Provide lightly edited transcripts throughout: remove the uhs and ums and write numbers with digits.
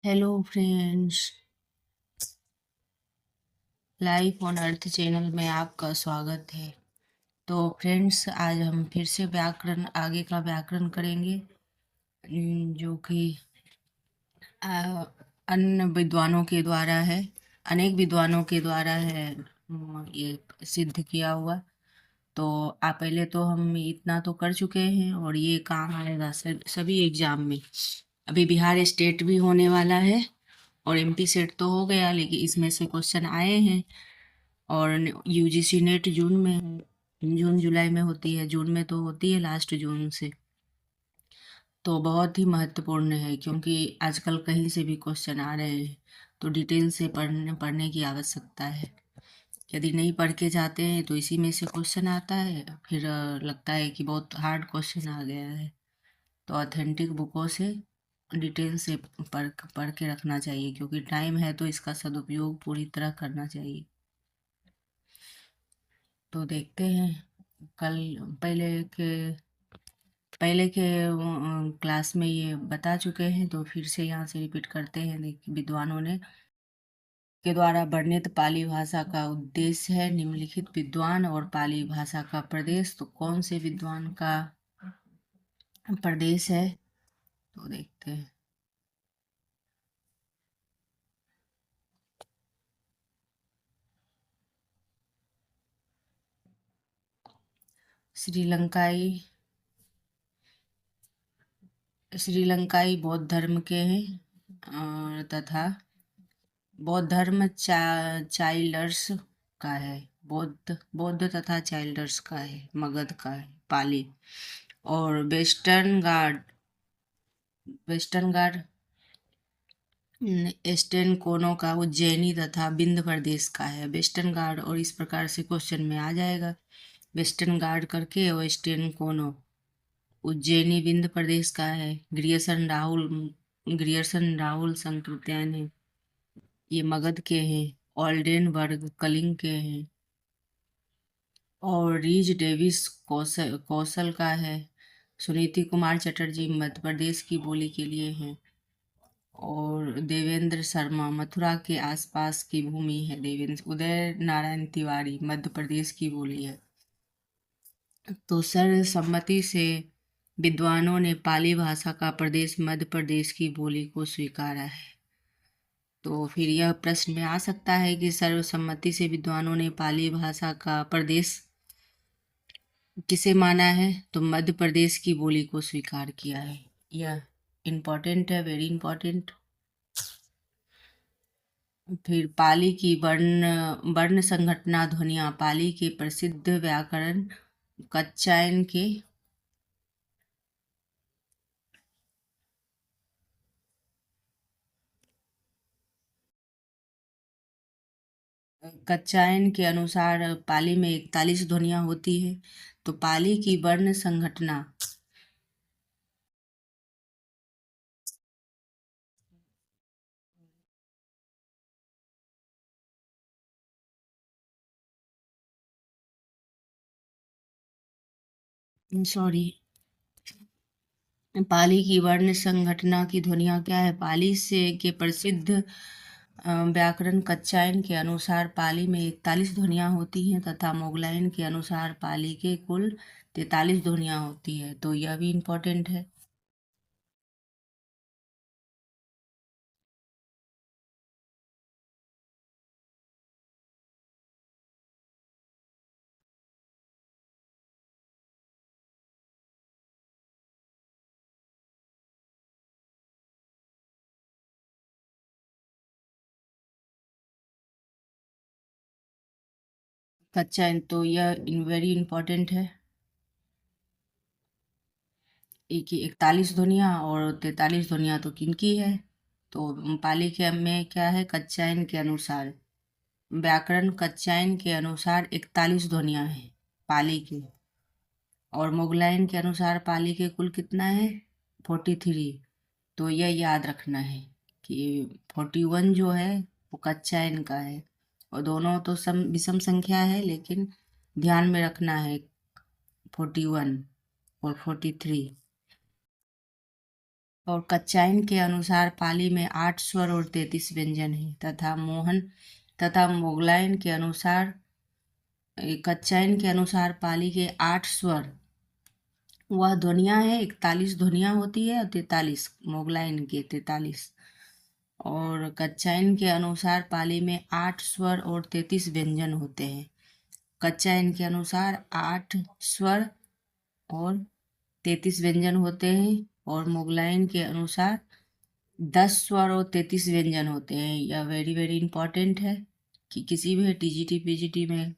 Hello friends, life on earth channel में आपका स्वागत है। तो फ्रेंड्स, आज हम फिर से व्याकरण आगे का व्याकरण करेंगे, जो कि आ, अन्य विद्वानों के द्वारा है, अनेक विद्वानों के द्वारा है, ये सिद्ध किया हुआ। तो आप पहले तो हम इतना तो कर चुके हैं और ये काम आएगा सभी एग्जाम में। अभी बिहार स्टेट भी होने वाला है और एमपी सेट तो हो गया, लेकिन इसमें से क्वेश्चन आए हैं। और यूजीसी नेट जून में है, जून जुलाई में होती है, जून में तो होती है लास्ट जून से। तो बहुत ही महत्वपूर्ण है, क्योंकि आजकल कहीं से भी क्वेश्चन आ रहे हैं, तो डिटेल से पढ़ने की आवश्यकता है। यदि नहीं पढ़ के जाते हैं तो इसी में से क्वेश्चन आता है, फिर लगता है कि बहुत हार्ड क्वेश्चन आ गया है। तो ऑथेंटिक बुकों से डिटेल से पढ़ के रखना चाहिए, क्योंकि टाइम है तो इसका सदुपयोग पूरी तरह करना चाहिए। तो देखते हैं, कल पहले के क्लास में ये बता चुके हैं, तो फिर से यहाँ से रिपीट करते हैं। देखिए, विद्वानों ने के द्वारा वर्णित पाली भाषा का उद्देश्य है निम्नलिखित विद्वान और पाली भाषा का प्रदेश। तो कौन से विद्वान का प्रदेश है, तो देखते हैं। श्रीलंकाई श्रीलंकाई बौद्ध धर्म के हैं, तथा बौद्ध धर्म चाइल्डर्स का है। बौद्ध बौद्ध तथा चाइल्डर्स का है, मगध का है, पाली। और वेस्टर्न घाट ईस्टर्न कोनों का उज्जैनी तथा विंध्य प्रदेश का है। वेस्टर्न घाट, और इस प्रकार से क्वेश्चन में आ जाएगा, वेस्टर्न घाट करके और ईस्टर्न कोनों उज्जैनी विंध्य प्रदेश का है। ग्रियर्सन राहुल संकृत्यान है, ये मगध के हैं। ओल्डेनबर्ग कलिंग के हैं। और रीज डेविस कौशल का है। सुनीति कुमार चटर्जी मध्य प्रदेश की बोली के लिए हैं। और देवेंद्र शर्मा मथुरा के आसपास की भूमि है। देवेंद्र उदय नारायण तिवारी मध्य प्रदेश की बोली है। तो सर्वसम्मति से विद्वानों ने पाली भाषा का प्रदेश मध्य प्रदेश की बोली को स्वीकारा है। तो फिर यह प्रश्न में आ सकता है कि सर्वसम्मति से विद्वानों ने पाली भाषा का प्रदेश किसे माना है, तो मध्य प्रदेश की बोली को स्वीकार किया है। यह इम्पोर्टेंट है, वेरी इम्पोर्टेंट। फिर पाली की वर्ण वर्ण संघटना ध्वनियाँ। पाली के प्रसिद्ध व्याकरण कच्चायन के अनुसार पाली में 41 ध्वनियाँ होती है। तो पाली की वर्ण संघटना सॉरी पाली की वर्ण संघटना की ध्वनियाँ क्या है? पाली से के प्रसिद्ध व्याकरण कच्चायन के अनुसार पाली में 41 ध्वनियाँ होती हैं, तथा मोगलायन के अनुसार पाली के कुल 43 ध्वनियाँ होती है। तो यह भी इम्पोर्टेंट है। कच्चायन, तो यह वेरी इम्पोर्टेंट है। एक ही 41 ध्वनियाँ और 43 ध्वनियाँ तो किनकी है? तो पाली के में क्या है? कच्चायन के अनुसार, व्याकरण कच्चायन के अनुसार 41 ध्वनियाँ हैं पाली की। और मुगलायन के अनुसार पाली के कुल कितना है? 43। तो यह याद रखना है कि 41 जो है वो कच्चायन का है, और दोनों तो विषम संख्या है, लेकिन ध्यान में रखना है 41 और 43। और कच्चायन के अनुसार पाली में 8 स्वर और 33 व्यंजन हैं तथा मोगलायन के अनुसार कच्चायन के अनुसार पाली के 8 स्वर वह ध्वनियाँ हैं, 41 ध्वनियाँ होती है और 43 मोगलायन के 43। और कच्चायन के अनुसार पाली में 8 स्वर और 33 व्यंजन होते हैं। कच्चायन के अनुसार 8 स्वर और 33 व्यंजन होते हैं और मोगलायन के अनुसार 10 स्वर और 33 व्यंजन होते हैं। यह वेरी वेरी इंपॉर्टेंट है कि किसी भी टीजीटी पीजीटी में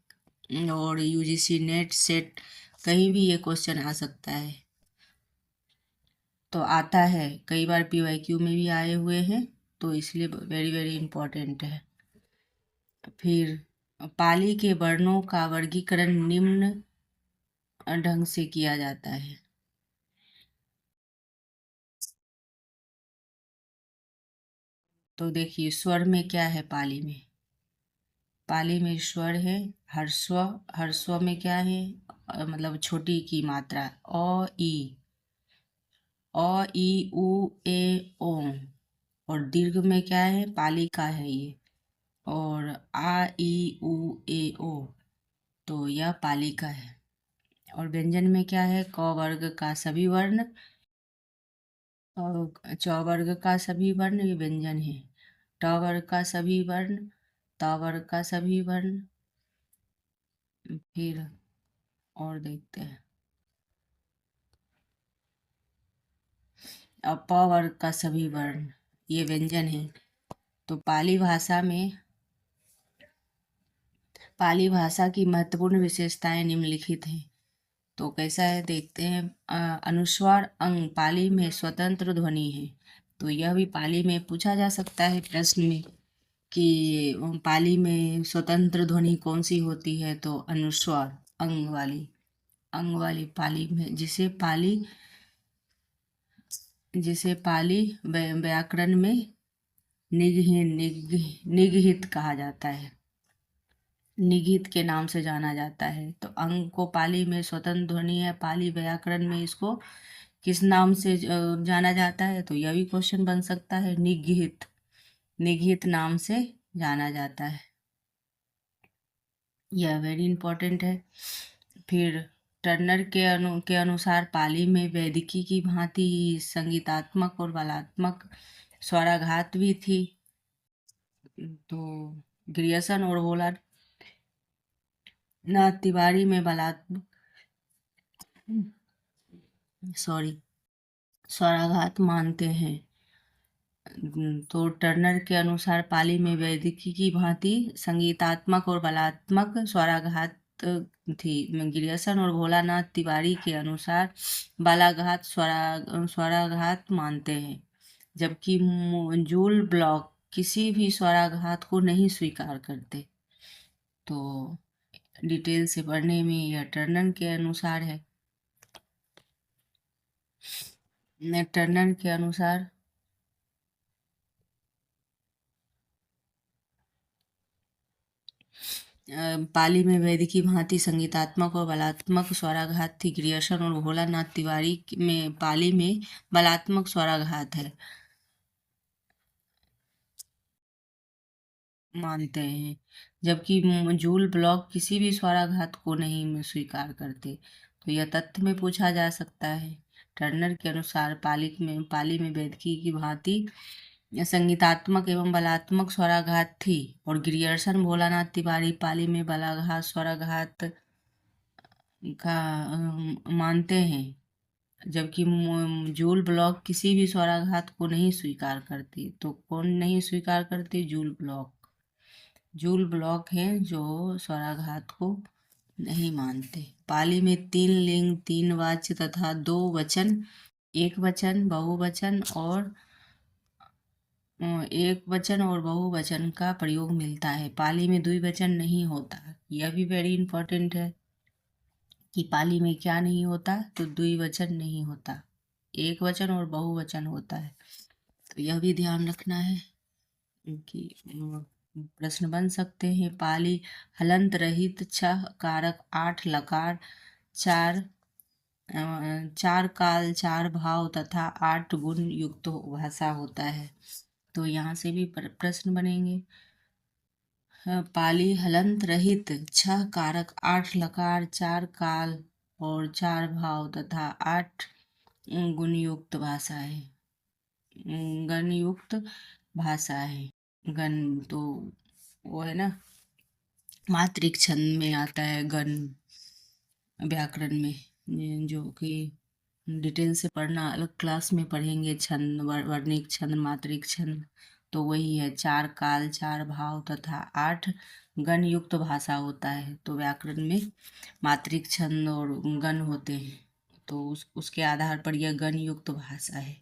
और यूजीसी नेट सेट कहीं भी ये क्वेश्चन आ सकता है। तो आता है, कई बार पीवाईक्यू में भी आए हुए हैं, तो इसलिए वेरी वेरी इंपॉर्टेंट है। फिर पाली के वर्णों का वर्गीकरण निम्न ढंग से किया जाता है। तो देखिए स्वर में क्या है पाली में। पाली में स्वर है हर्स्व। हर्स्व में क्या है मतलब छोटी की मात्रा अ ई उ ए ओ। और दीर्घ में क्या है पाली का है ये, और आ ई उ ए ओ, तो यह पाली का है। और व्यंजन में क्या है क वर्ग का सभी वर्ण और च वर्ग का सभी वर्ण ये व्यंजन है। ट वर्ग का सभी वर्ण, त वर्ग का सभी वर्ण। फिर और देखते हैं, अब प वर्ग का सभी वर्ण ये व्यंजन है। तो पाली भाषा की महत्वपूर्ण विशेषताएं निम्नलिखित हैं। तो कैसा है देखते हैं। अनुस्वार अंग पाली में स्वतंत्र ध्वनि है। तो यह भी पाली में पूछा जा सकता है प्रश्न में कि पाली में स्वतंत्र ध्वनि कौन सी होती है। तो अनुस्वार अंग वाली पाली में जिसे पाली व्याकरण में निगहित कहा जाता है, निगहित के नाम से जाना जाता है। तो अंग को पाली में स्वतंत्र ध्वनि है, पाली व्याकरण में इसको किस नाम से जाना जाता है। तो यह भी क्वेश्चन बन सकता है, निगहित नाम से जाना जाता है। यह वेरी इंपॉर्टेंट है। फिर टर्नर के अनुसार पाली में वैदिकी की भांति संगीतात्मक और बलात्मक स्वराघात भी थी। तो ग्रियर्सन और होला नाथ तिवारी में स्वराघात मानते हैं। तो टर्नर के अनुसार पाली में वैदिकी की भांति संगीतात्मक और बलात्मक स्वराघात थी। ग्रियर्सन और भोलानाथ तिवारी के अनुसार बालाघात स्वराघात मानते हैं, जबकि जूल ब्लॉक किसी भी स्वराघात को नहीं स्वीकार करते। तो डिटेल से पढ़ने में यह टर्नर के अनुसार है। टर्नर के अनुसार पाली में वैदिकी भांति संगीतात्मक और बलात्मक स्वराघात थी। ग्रियर्सन और भोलानाथ तिवारी में पाली में बलात्मक स्वराघात है मानते हैं, जबकि जूल ब्लॉक किसी भी स्वराघात को नहीं स्वीकार करते। तो यह तथ्य में पूछा जा सकता है। टर्नर के अनुसार पाली में वैदिकी की भांति संगीतात्मक एवं बलात्मक स्वराघात थी। और ग्रियर्सन भोलानाथ तिवारी पाली में बलाघात स्वराघात का मानते हैं, जबकि जूल ब्लॉक किसी भी स्वराघात को नहीं स्वीकार करती। तो कौन नहीं स्वीकार करते जूल ब्लॉक है जो स्वराघात को नहीं मानते। पाली में 3 लिंग 3 वाच्य तथा 2 वचन, एक वचन बहुवचन का प्रयोग मिलता है। पाली में द्विवचन नहीं होता। यह भी वेरी इंपॉर्टेंट है कि पाली में क्या नहीं होता, तो द्विवचन नहीं होता, एक वचन और बहुवचन होता है। तो यह भी ध्यान रखना है कि प्रश्न बन सकते हैं। पाली हलंत रहित 6 कारक 8 लकार 4 चार काल, चार भाव तथा 8 गुण युक्त भाषा होता है। तो यहाँ से भी प्रश्न बनेंगे। पाली हलंत रहित 6 कारक, 8 लकार, 4 काल और 4 भाव तथा 8 गुण युक्त भाषा है। गण युक्त भाषा है। गण तो वो है ना, मात्रिक छंद में आता है गण, व्याकरण में, जो कि डिटेल से पढ़ना अलग क्लास में पढ़ेंगे। छंद, वर्णिक छंद, मात्रिक छंद, तो वही है। 4 काल, 4 भाव तथा 8 गण युक्त भाषा होता है। तो व्याकरण में मात्रिक छंद और गण होते हैं, तो उसके आधार पर यह गण युक्त भाषा है।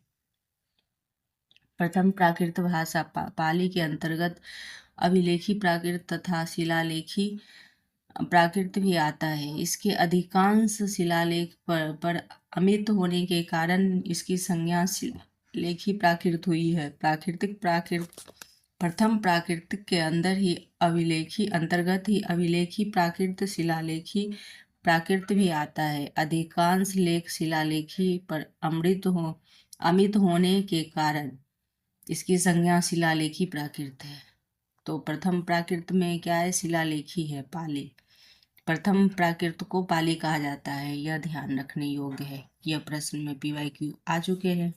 प्रथम प्राकृत भाषा पाली के अंतर्गत अभिलेखी प्राकृत तथा शिलालेखी प्राकृत भी आता है। इसके अधिकांश शिलालेख पर अमित होने के कारण इसकी संज्ञा शिलालेखी प्राकृत हुई है। प्राकृतिक प्राकृत प्रथम प्राकृतिक के अंतर्गत ही अभिलेखी प्राकृत शिलालेखी प्राकृत भी आता है। अधिकांश लेख शिलालेखी पर अमित होने के कारण इसकी संज्ञा शिलालेखी प्राकृत है। तो प्रथम प्राकृत में क्या है? शिलालेखी है, पाली। प्रथम प्राकृत को पाली कहा जाता है, यह ध्यान रखने योग्य है। यह प्रश्न में PYQ आ चुके हैं।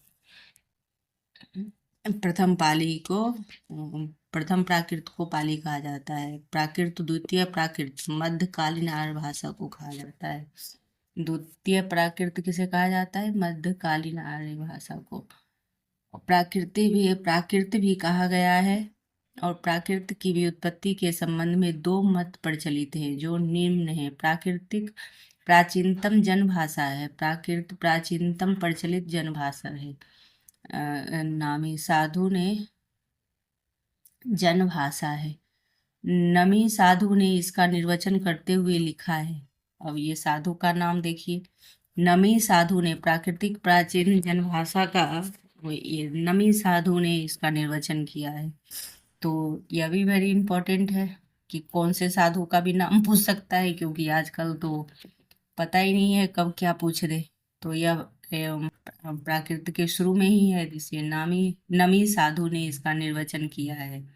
प्रथम प्राकृत को पाली कहा जाता है। प्राकृत, द्वितीय प्राकृत मध्यकालीन आर्य भाषा को कहा जाता है। द्वितीय प्राकृत किसे कहा जाता है? मध्यकालीन आर्य भाषा को। प्राकृत भी कहा गया है। और प्राकृत की व्युत्पत्ति के संबंध में 2 मत प्रचलित हैं, जो निम्न है। प्राकृतिक प्राचीनतम जनभाषा है। प्राकृत प्राचीनतम प्रचलित जनभाषा है। नामी साधु ने जनभाषा है। नमी साधु ने इसका निर्वचन करते हुए लिखा है। अब ये साधु का नाम देखिए। नमी साधु ने प्राकृतिक प्राचीन जनभाषा का, ये नमी साधु ने इसका निर्वचन किया है। तो यह भी वेरी इंपॉर्टेंट है कि कौन से साधु का भी नाम पूछ सकता है, क्योंकि आजकल तो पता ही नहीं है कब क्या पूछ दे। तो यह प्राकृत के शुरू में ही है, जिसे नमी साधु ने इसका निर्वचन किया है।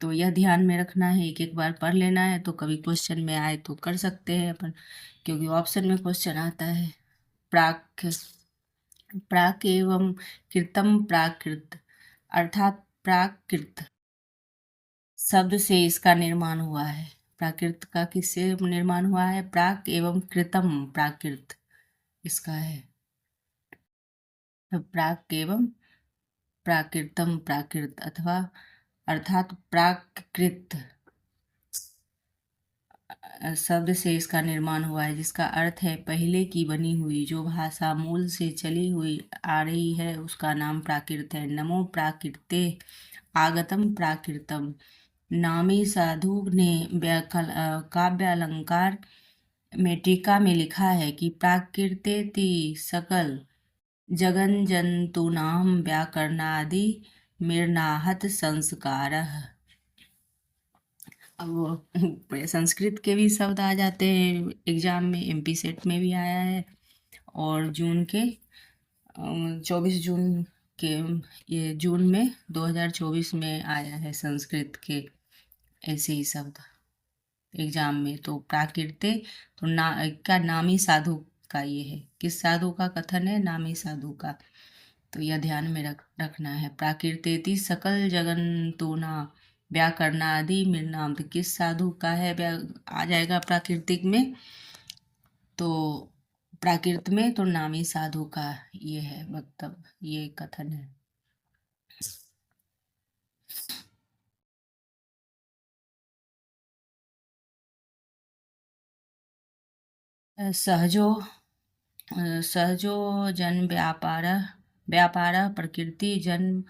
तो यह ध्यान में रखना है, एक एक बार पढ़ लेना है, तो कभी क्वेश्चन में आए तो कर सकते हैं अपन, क्योंकि ऑप्शन में क्वेश्चन आता है। प्राक एवं कृतम प्राकृत, अर्थात प्राकृत शब्द से इसका निर्माण हुआ है। प्राकृत का किससे निर्माण हुआ है? प्राक एवं कृतम प्राकृत इसका है। तो प्राक एवं प्राकृतम प्राकृत अथवा अर्थात प्राकृत शब्द से इसका निर्माण हुआ है, जिसका अर्थ है पहले की बनी हुई। जो भाषा मूल से चली हुई आ रही है उसका नाम प्राकृत है। नमो प्राकृते आगतम प्राकृतम। नामी साधु ने काव्य अलंकार में टीका में लिखा है कि प्राकृतेति सकल जगन जंतूनाम व्याकरणादि मृणाहत संस्कारः। अब संस्कृत के भी शब्द आ जाते हैं एग्जाम में, MP सेट में भी आया है। और जून के 24 जून के, ये जून में 2024 में आया है संस्कृत के ऐसे ही शब्द एग्जाम में। तो प्राकृते तो क्या नामी साधु का ये है। किस साधु का कथन है? नामी साधु का। तो यह ध्यान में रखना है। प्राकृतेति सकल जगन्तूना व्याकरणादि मृणाम, तो किस साधु का है? आ जाएगा प्राकृतिक में, तो प्राकृत में तो नामी साधु का ये है, मतलब ये कथन है। सहजो जन व्यापार प्रकृति जन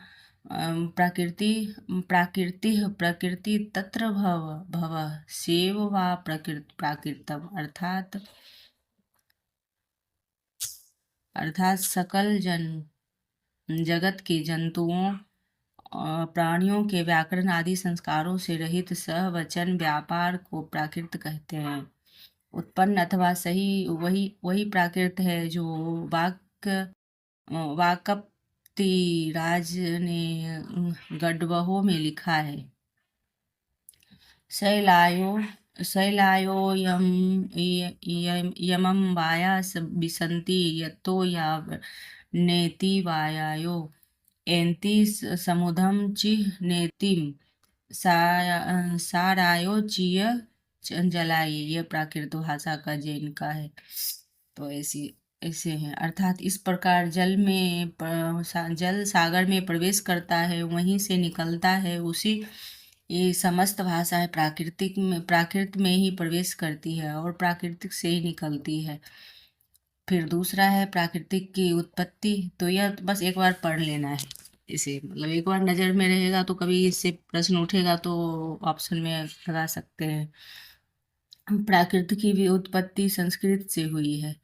प्रकृति तत्र भव सेव वा प्राकृतम, अर्थात सकल जगत के जंतुओं प्राणियों के व्याकरण आदि संस्कारों से रहित सहवचन व्यापार को प्राकृत कहते हैं। उत्पन्न अथवा सही वही वही प्राकृत है जो वाक वाकप्ति राज ने गढ़वों में लिखा है। शैलायो शैलायो यमं वाया विसन्ति यतो याव नेति वायायो एन्ति समुधम चिह नेतिम सारायो चिय जलाई। यह प्राकृत भाषा का जैन का है। तो ऐसे हैं, अर्थात इस प्रकार जल सागर में प्रवेश करता है, वहीं से निकलता है, उसी ये समस्त भाषा है प्राकृत में ही प्रवेश करती है और प्राकृतिक से ही निकलती है। फिर दूसरा है प्राकृतिक की उत्पत्ति। तो यह बस एक बार पढ़ लेना है इसे, मतलब एक बार नज़र में रहेगा तो कभी इससे प्रश्न उठेगा तो ऑप्शन में लगा सकते हैं। प्राकृत की भी उत्पत्ति संस्कृत से हुई है।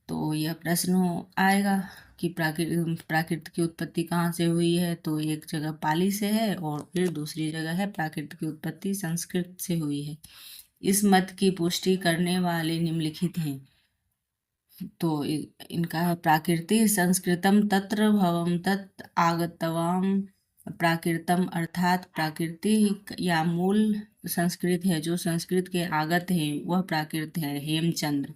तो यह प्रश्न आएगा कि प्राकृत की उत्पत्ति कहाँ से हुई है। तो एक जगह पाली से है और फिर दूसरी जगह है प्राकृत की उत्पत्ति संस्कृत से हुई है। इस मत की पुष्टि करने वाले निम्नलिखित हैं। तो इनका है प्राकृति संस्कृतम तत्र भवम तत् आगतवाम प्राकृतम, अर्थात प्राकृति या मूल संस्कृत है जो संस्कृत के आगत है वह प्राकृत है। हेमचंद्र,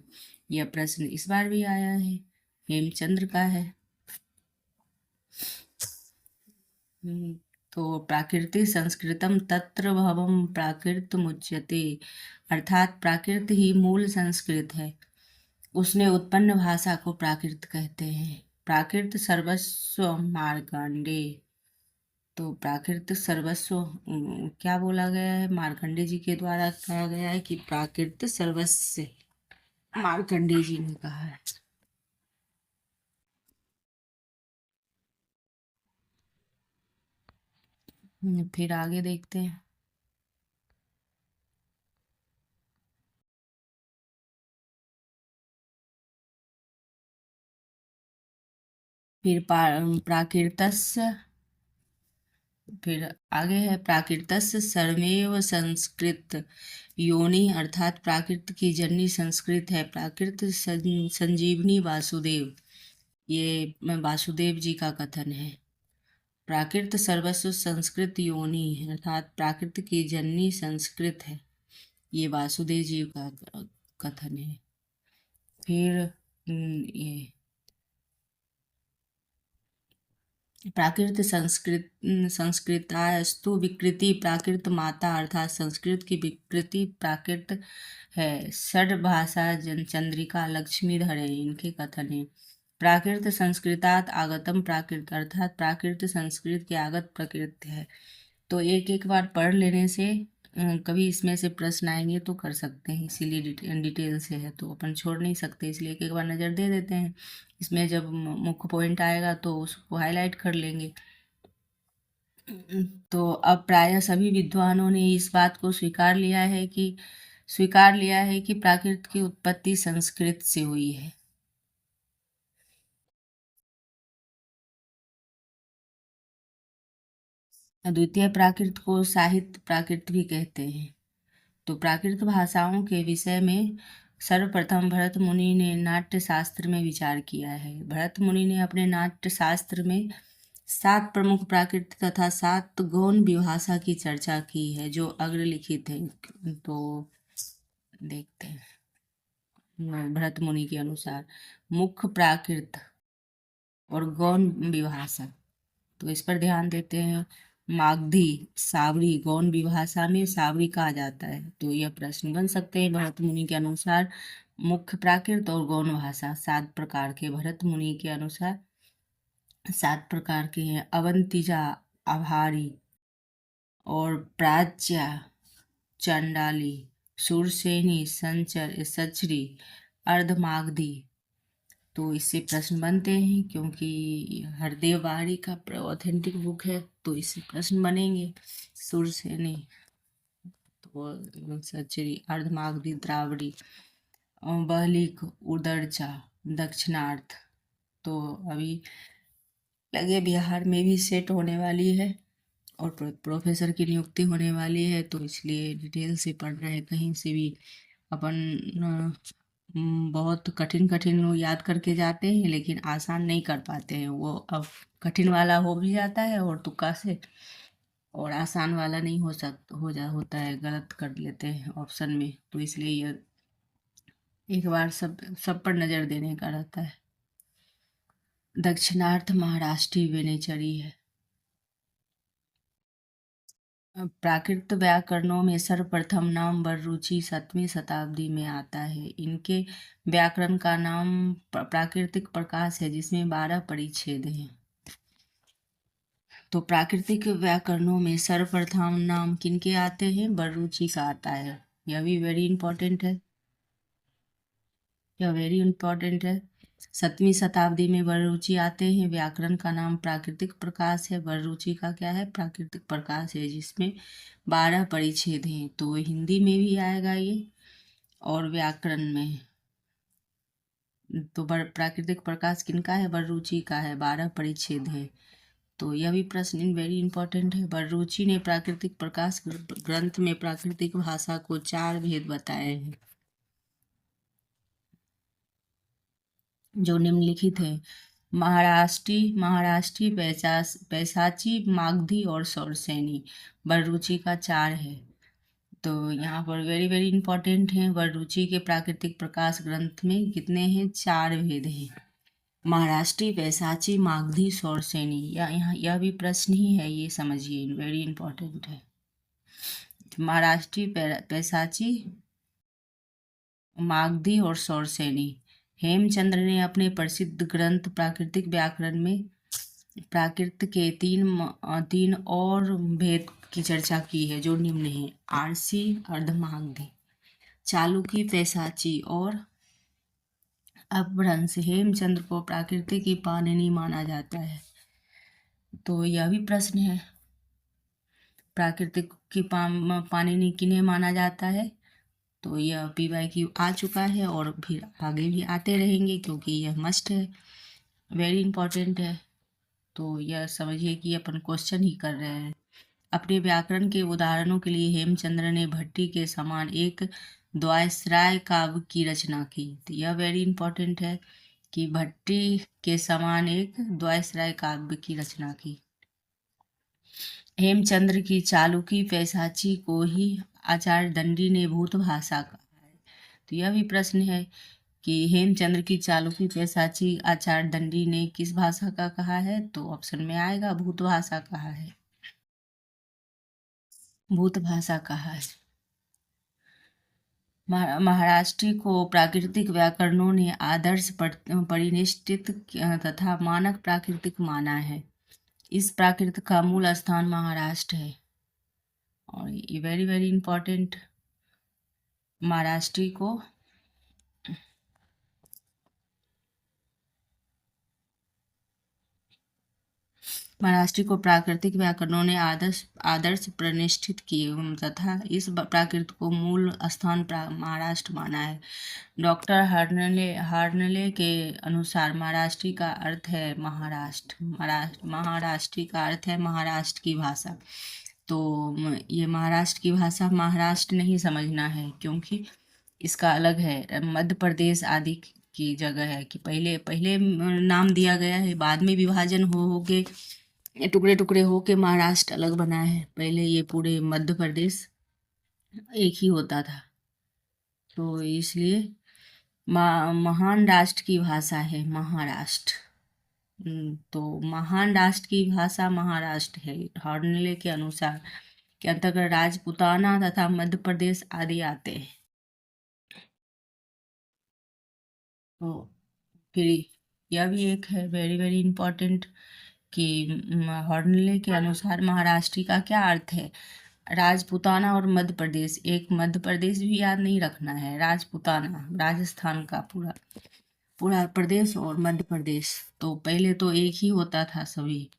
यह प्रश्न इस बार भी आया है, हेमचंद्र का है। तो प्राकृति संस्कृतम तत्र भवम प्राकृत मुच्यते, अर्थात प्राकृत ही मूल संस्कृत है, उसने उत्पन्न भाषा को प्राकृत कहते हैं। प्राकृत सर्वस्व मार्कंडे, तो प्राकृत सर्वस्व क्या बोला गया है, मार्कंडे जी के द्वारा कहा गया है कि प्राकृत सर्वस्व, मार्कंडे जी ने कहा है। फिर आगे देखते हैं। फिर प्राकृतस्य, फिर आगे है प्राकृतस्य सर्वमेव संस्कृत योनि, अर्थात प्राकृत की जननी संस्कृत है। प्राकृत संजीवनी वासुदेव, ये वासुदेव जी का कथन है। प्राकृत सर्वस्व संस्कृत योनि, अर्थात प्राकृत की जननी संस्कृत है, ये वासुदेव जी का कथन है। फिर ये प्राकृत संस्कृतास्तु विकृति प्राकृत माता, अर्थात संस्कृत की विकृति प्राकृत है। षड भाषा चंद्रिका लक्ष्मीधर है, इनके कथन है। प्राकृत संस्कृतात आगतम प्राकृत, अर्थात प्राकृत संस्कृत के आगत प्रकृत है। तो एक एक बार पढ़ लेने से कभी इसमें से प्रश्न आएंगे तो कर सकते हैं, इसीलिए डिटेल से है तो अपन छोड़ नहीं सकते, इसलिए एक एक बार नज़र दे देते हैं। इसमें जब मुख्य पॉइंट आएगा तो उसको हाईलाइट कर लेंगे। तो अब प्रायः सभी विद्वानों ने इस बात को स्वीकार लिया है कि प्राकृत की उत्पत्ति संस्कृत से हुई है। द्वितीय प्राकृत को साहित्य प्राकृत भी कहते हैं। तो प्राकृत भाषाओं के विषय में सर्वप्रथम भरत मुनि ने नाट्य शास्त्र में विचार किया है। भरत मुनि ने अपने नाट्य शास्त्र में 7 प्रमुख प्राकृत तथा 7 गौण विभाषा की चर्चा की है जो अग्रलिखित है। तो देखते हैं भरत मुनि के अनुसार मुख्य प्राकृत और गौण विभाषा, तो इस पर ध्यान देते हैं। मागधी सावरी गौण विभाषा में सावरी कहा जाता है। तो यह प्रश्न बन सकते हैं भरत मुनि के अनुसार मुख्य प्राकृत और गौण भाषा 7 प्रकार के, भरत मुनि के अनुसार 7 प्रकार के हैं। अवंतिजा, आभारी और प्राच्या, चंडाली, सुरसेनी, संचर, सचरी, अर्धमागधी। तो इससे प्रश्न बनते हैं क्योंकि हरदेव बारी का ऑथेंटिक बुक है तो इससे प्रश्न बनेंगे। सुरसेनी, तो सचरी, अर्धमागधी, द्रावड़ी, बहलिक, उदरचा, दक्षिणार्थ। तो अभी लगे बिहार में भी सेट होने वाली है और प्रोफेसर की नियुक्ति होने वाली है, तो इसलिए डिटेल से पढ़ रहे हैं, कहीं से भी अपन बहुत कठिन कठिन वो याद करके जाते हैं, लेकिन आसान नहीं कर पाते हैं। वो अब कठिन वाला हो भी जाता है और तुक्का से, और आसान वाला नहीं होता है, गलत कर लेते हैं ऑप्शन में। तो इसलिए ये एक बार सब सब पर नज़र देने का रहता है। दक्षिणार्थ महाराष्ट्रीय वेनेचरी है। प्राकृत व्याकरणों में सर्वप्रथम नाम बररुचि 7वीं शताब्दी में आता है। इनके व्याकरण का नाम प्राकृतिक प्रकाश है, जिसमें 12 परिच्छेद हैं। तो प्राकृतिक व्याकरणों में सर्वप्रथम नाम किनके आते हैं? बररुचि का आता है। यह भी वेरी इंपॉर्टेंट है, यह वेरी इंपॉर्टेंट है। 7वीं शताब्दी में बररुचि आते हैं। व्याकरण का नाम प्राकृतिक प्रकाश है। बररुचि का क्या है? प्राकृतिक प्रकाश है, जिसमें 12 परिच्छेद हैं। तो हिंदी में भी आएगा ये, और व्याकरण में। तो प्राकृतिक प्रकाश किनका है? बररुचि का है, 12 परिच्छेद है। तो यह भी प्रश्न वेरी इंपॉर्टेंट है। बररुचि ने प्राकृतिक प्रकाश ग्रंथ में प्राकृतिक भाषा को 4 भेद बताए हैं, जो निम्नलिखित है। महाराष्ट्री, पैसाची, मागधी और सौरसेनी। बररुचि का 4 है। तो यहाँ पर वेरी वेरी इंपॉर्टेंट है। बररुचि के प्राकृतिक प्रकाश ग्रंथ में कितने हैं? 4 भेद हैं। महाराष्ट्री, पैसाची, मागधी, सौरसेनी। यह भी प्रश्न ही है, ये समझिए, वेरी इंपॉर्टेंट है। महाराष्ट्री, पैसाची, मागधी और सौरसेनी। हेमचंद्र ने अपने प्रसिद्ध ग्रंथ प्राकृतिक व्याकरण में प्राकृत के तीन और भेद की चर्चा की है, जो निम्न है। आरसी, अर्धमागधी, चालुकी, पैसाची और अपभ्रंश। हेमचंद्र को प्राकृतिक की पाणिनि माना जाता है। तो यह भी प्रश्न है, प्राकृतिक की पाणिनि किन्हें माना जाता है? तो यह PYQ आ चुका है, और फिर आगे भी आते रहेंगे, क्योंकि यह मस्ट है, वेरी इंपॉर्टेंट है। तो यह समझिए कि अपन क्वेश्चन ही कर रहे हैं। अपने व्याकरण के उदाहरणों के लिए हेमचंद्र ने भट्टी के समान एक द्वयश्राय काव्य की रचना की। तो यह वेरी इंपॉर्टेंट है कि भट्टी के समान एक द्वयश्राय काव्य की रचना की। हेमचंद्र की चालुकी पैसाची को ही आचार्य दंडी ने भूत भाषा कहा है। तो यह भी प्रश्न है कि हेमचंद्र की चालुकी पैसाची आचार्य दंडी ने किस भाषा का कहा है? तो ऑप्शन में आएगा भूत भाषा कहा है, भूत भाषा कहा है। महाराष्ट्री को प्राकृतिक व्याकरणों ने आदर्श परिनिष्ठित तथा मानक प्राकृतिक माना है। इस प्राकृत का मूल स्थान महाराष्ट्र है, और ये वेरी वेरी इंपॉर्टेंट। महाराष्ट्री को प्राकृतिक व्याकरणों ने आदर्श प्रतिष्ठित किए तथा इस प्राकृत को मूल स्थान महाराष्ट्र माना है। डॉक्टर हार्नले के अनुसार महाराष्ट्री का अर्थ है महाराष्ट्र। महाराष्ट्री का अर्थ है महाराष्ट्र की भाषा। तो ये महाराष्ट्र की भाषा महाराष्ट्र नहीं समझना है, क्योंकि इसका अलग है, मध्य प्रदेश आदि की जगह है। कि पहले पहले नाम दिया गया है, बाद में विभाजन हो के टुकड़े टुकड़े हो के महाराष्ट्र अलग बना है। पहले ये पूरे मध्य प्रदेश एक ही होता था। तो इसलिए महान राष्ट्र की भाषा है महाराष्ट्र। तो महान राष्ट्र की भाषा महाराष्ट्र है, हॉर्नले के अनुसार, के अंतर्गत राजपूताना तथा मध्य प्रदेश आदि आते हैं। तो फिर यह भी एक है वेरी वेरी इंपॉर्टेंट कि हॉर्नले के अनुसार महाराष्ट्री का क्या अर्थ है? राजपूताना और मध्य प्रदेश। एक मध्य प्रदेश भी याद नहीं रखना है, राजपूताना राजस्थान का पूरा पूरा प्रदेश, और मध्य प्रदेश तो पहले तो एक ही होता था, सभी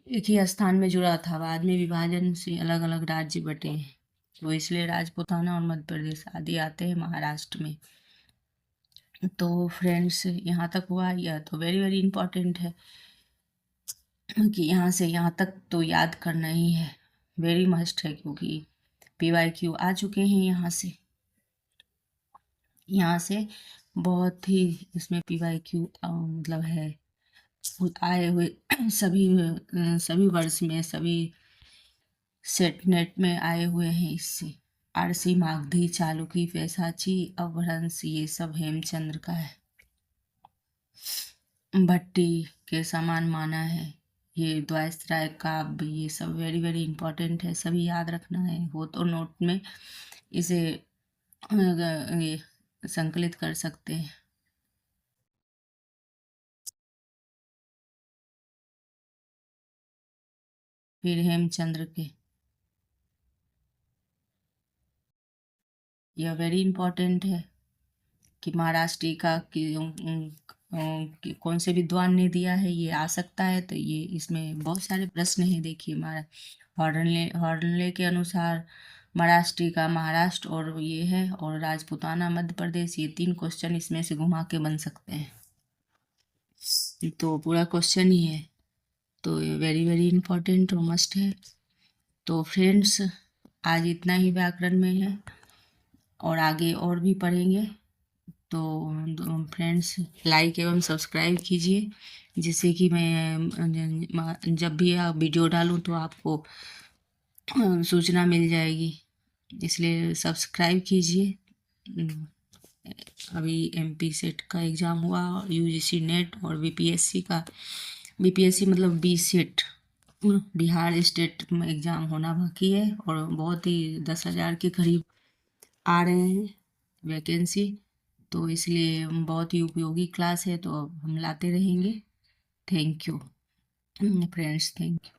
एक ही स्थान में जुड़ा था, बाद में विभाजन से अलग अलग राज्य बटे हैं। तो इसलिए राजपूताना और मध्य प्रदेश आदि आते हैं महाराष्ट्र में। तो फ्रेंड्स, यहाँ तक हुआ, यह तो वेरी वेरी इंपॉर्टेंट है कि यहाँ से यहाँ तक तो याद करना ही है, वेरी मस्ट है, क्योंकि PYQ आ चुके हैं यहाँ से। यहाँ से बहुत ही इसमें PYQ मतलब है आए हुए सभी वर्ष में सभी सेट नेट में आए हुए हैं इससे। आरसी मागधी चालुकी पैसाची अपभ्रंश ये सब हेमचंद्र का है। भट्टी के समान माना है। ये द्वायस्त्राय काव्य ये सब वेरी वेरी इंपॉर्टेंट है, सभी याद रखना है। हो तो नोट में इसे ये संकलित कर सकते हैं। फिर हेमचंद्र के यह वेरी इंपॉर्टेंट है कि महाराष्ट्र का कौन से विद्वान ने दिया है, ये आ सकता है। तो ये इसमें बहुत सारे प्रश्न हैं। देखिए हमारा हॉर्नले के अनुसार महाराष्ट्र का महाराष्ट्र और ये है, और राजपूताना मध्य प्रदेश, ये 3 क्वेश्चन इसमें से घुमा के बन सकते हैं। तो पूरा क्वेश्चन ही है, तो ये वेरी वेरी इंपॉर्टेंट और मस्ट है। तो फ्रेंड्स आज इतना ही व्याकरण में है, और आगे और भी पढ़ेंगे। तो फ्रेंड्स लाइक एवं सब्सक्राइब कीजिए, जिससे कि मैं जब भी वीडियो डालूं तो आपको सूचना मिल जाएगी। इसलिए सब्सक्राइब कीजिए। अभी MP सेट का एग्ज़ाम हुआ, UGC नेट और BPSC मतलब बी सेट बिहार स्टेट में एग्ज़ाम होना बाकी है, और बहुत ही 10,000 के करीब आ रहे हैं वैकेंसी। तो इसलिए बहुत ही उपयोगी क्लास है, तो हम लाते रहेंगे। Thank you friends, thank you.